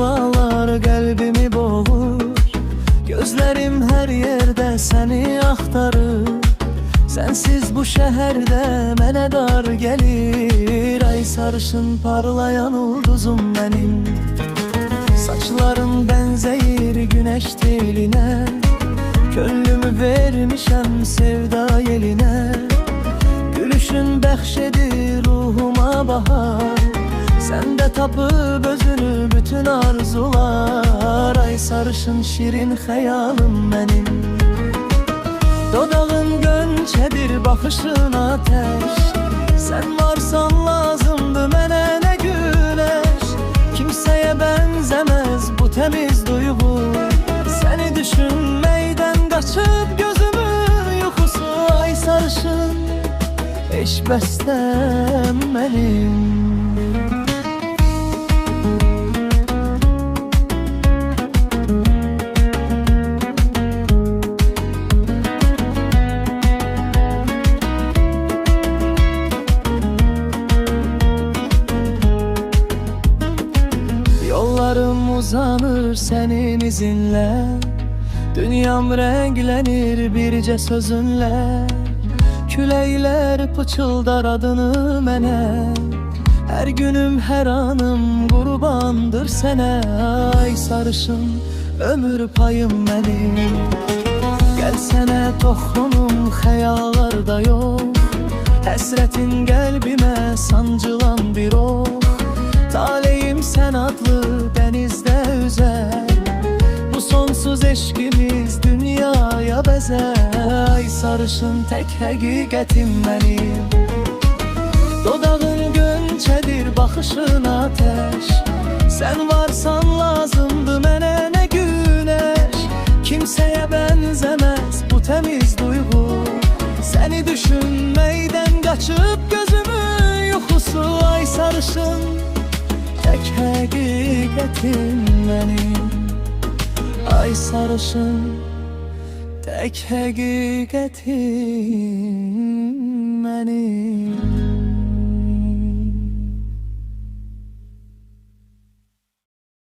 dualar kalbimi boğur. Gözlerim her yerde seni axtarır. Sensiz bu şehirde mənə dar gelir. Ay sarışın parlayan ulduzum benim. Saçların benzeyir güneş teline. Könlümü vermişem sevda yeline. Gülüşün bəxşedir ruhuma bahar. Sen de tapıp özünü bütün arzular. Ay sarışın şirin hayalım benim. Dodağın gönçedir, bakışın ateş. Sen varsan lazımdı mənə ne güneş. Kimseye benzemez bu temiz duygu. Seni düşünmeyden kaçıp gözümün yuxusu. Ay sarışın eş bəstəm benim. Yollarım uzanır senin izinle. Dünyam renklenir birce sözünle. Küleyler pıçıldar adını mənə. Her günüm her anım kurbandır sene. Ay sarışın ömür payım benim. Gelsene toxunum xəyallarda yok. Həsrətin qəlbimə sancılan bir ox. Taleyim sen adlı denizde üzer. Bu sonsuz eşkimiz dünyaya bezer. Ay sarışın tek hakikatim benim. Dodağın gönçedir, bakışın ateş. Sen varsan lazımdı mənə ne güneş. Kimseye benzemez bu temiz duygu. Seni düşünmeyden kaçıp gözümün yuxusu. Ay sarışın tek hakikatim benim. Ay sarışın tek hakikatim benim.